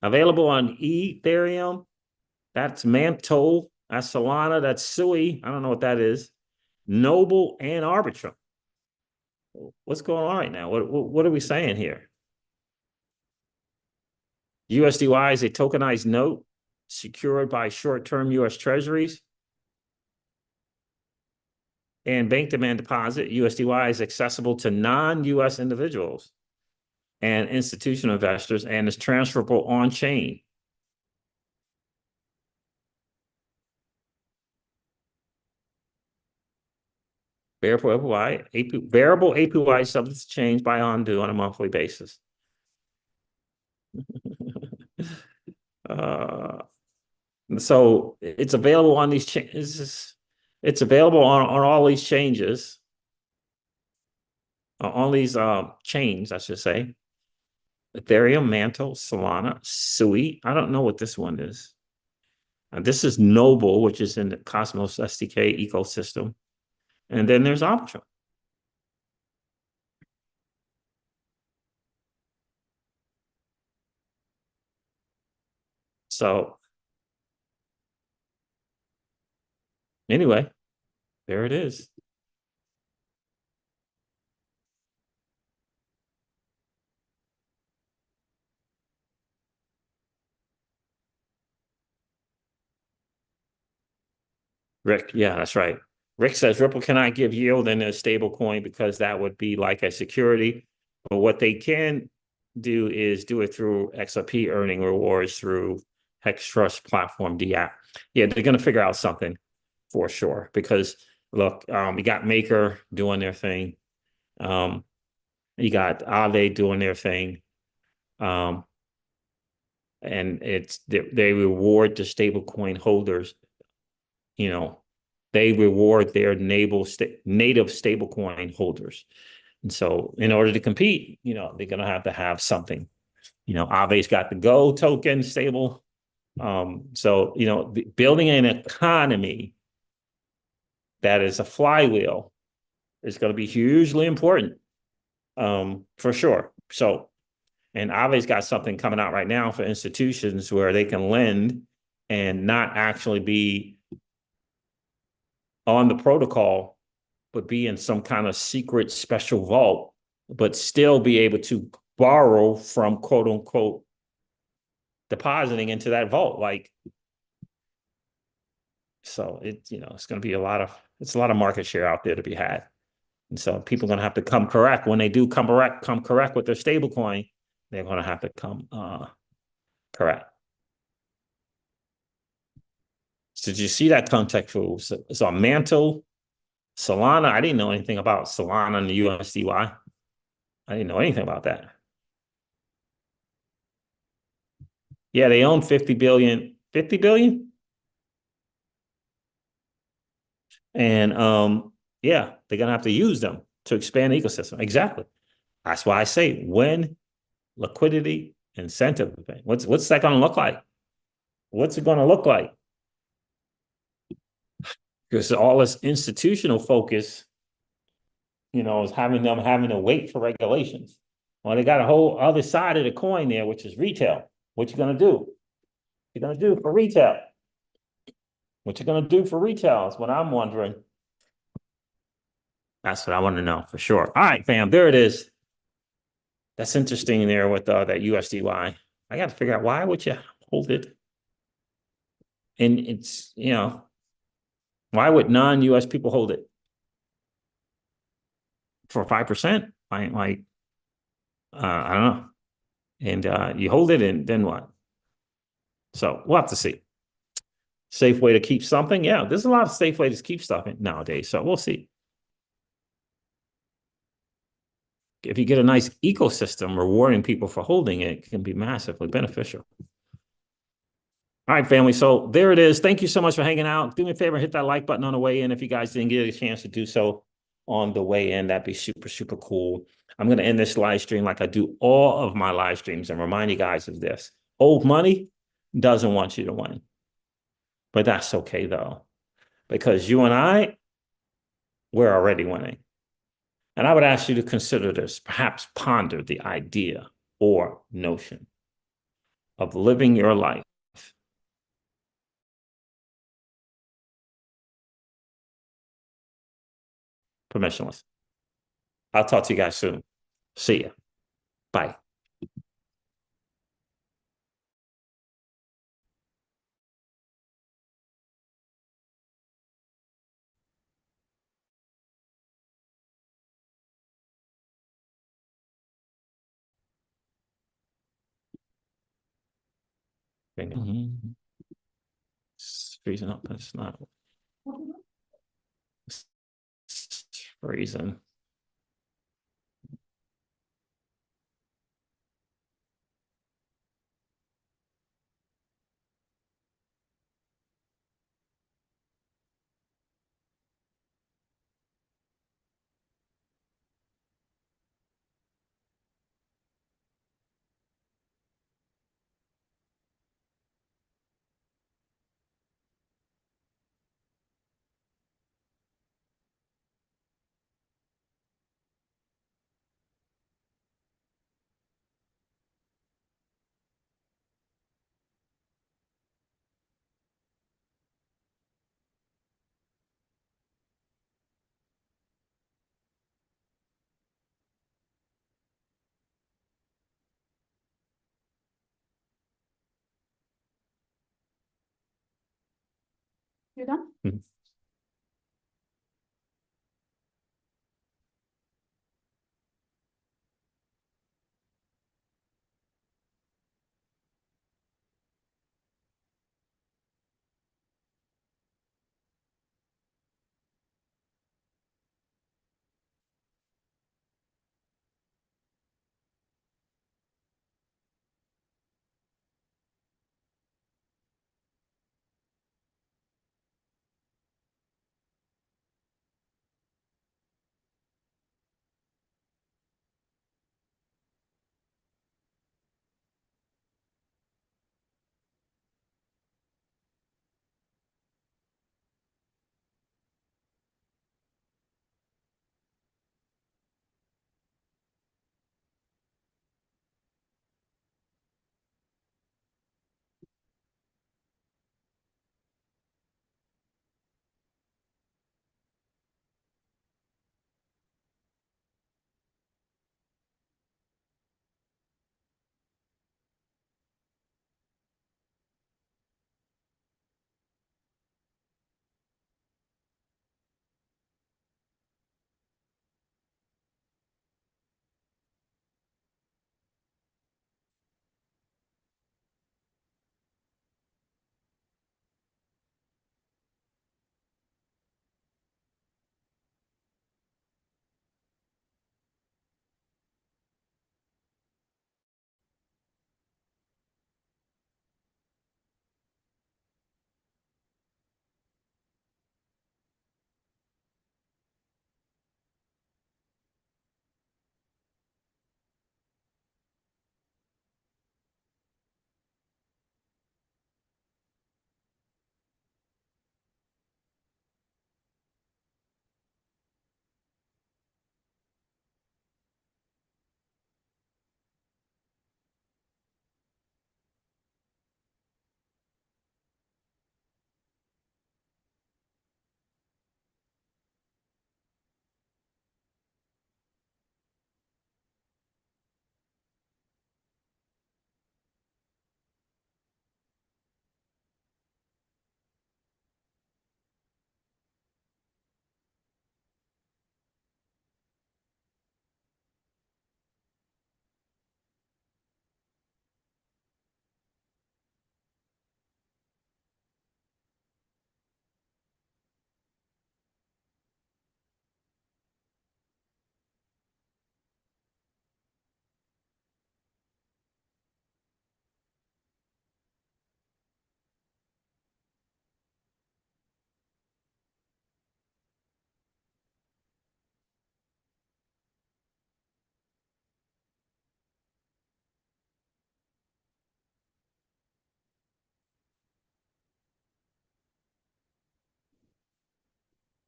Available on Ethereum. That's Mantle. That's Solana. That's Sui. I don't know what that is. Noble and Arbitrum. What's going on right now? What are we saying here? USDY is a tokenized note secured by short-term US treasuries and bank demand deposit. USDY is accessible to non-US individuals and institutional investors and is transferable on-chain. Variable APY subject to change by Ondu on a monthly basis. So it's available on these changes. It's available on all these changes. On these chains, I should say. Ethereum, Mantle, Solana, Sui. I don't know what this one is. This is Noble, which is in the Cosmos SDK ecosystem. And then there's Arbitrum. So anyway, there it is. Rick, yeah, that's right. Rick says Ripple cannot give yield in a stable coin because that would be like a security. But what they can do is do it through XRP earning rewards through Hex Trust platform DApp. Yeah, they're going to figure out something for sure. Because look, you got Maker doing their thing. You got Aave doing their thing. And they reward the stablecoin holders. You know, they reward their native stablecoin holders. And so in order to compete, they're going to have something. Aave's got the Go token stable. So, building an economy that is a flywheel is going to be hugely important, for sure. So, and Aave's got something coming out right now for institutions where they can lend and not actually be on the protocol, but be in some kind of secret special vault, but still be able to borrow from quote unquote depositing into that vault. So it's going to be a lot of market share out there to be had. And so people are going to have to come correct. When they do come correct with their stable coin, they're going to have to come correct. So did you see that contact rule? So Mantle, Solana, I didn't know anything about Solana and the USDY. I didn't know anything about that. Yeah, they own 50 billion. 50 billion? And yeah, they're gonna have to use them to expand the ecosystem. Exactly. That's why I say when liquidity incentive. What's that gonna look like? What's it gonna look like? Because all this institutional focus, is having to wait for regulations. Well, they got a whole other side of the coin there, which is retail. What you gonna do? You're gonna do for retail? What you gonna do for retail is what I'm wondering. That's what I want to know for sure. All right, fam, there it is. That's interesting there with that USDY. I got to figure out why would you hold it? And it's, why would non-US people hold it? For 5%? I don't know. And you hold it and then what? So we'll have to see. Safe way to keep something? Yeah, there's a lot of safe ways to keep stuff nowadays. So we'll see. If you get a nice ecosystem rewarding people for holding it, it can be massively beneficial. All right, family. So there it is. Thank you so much for hanging out. Do me a favor, hit that like button on the way in. If you guys didn't get a chance to do so on the way in, that'd be super, super cool. I'm going to end this live stream like I do all of my live streams and remind you guys of this. Old money doesn't want you to win. But that's okay, though, because you and I, we're already winning. And I would ask you to consider this, perhaps ponder the idea or notion of living your life permissionless. I'll talk to you guys soon. See ya. Bye. It's freezing up. That's not. It's freezing. You're done?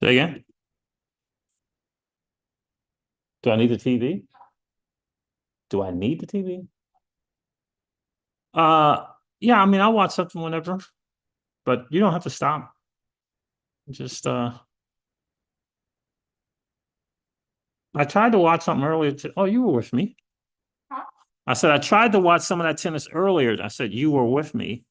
Say again? Do I need the TV? Do I need the TV? Yeah, I mean, I'll watch something whenever, but you don't have to stop. Just, I tried to watch something earlier. Oh, you were with me. I said, I tried to watch some of that tennis earlier. I said, you were with me.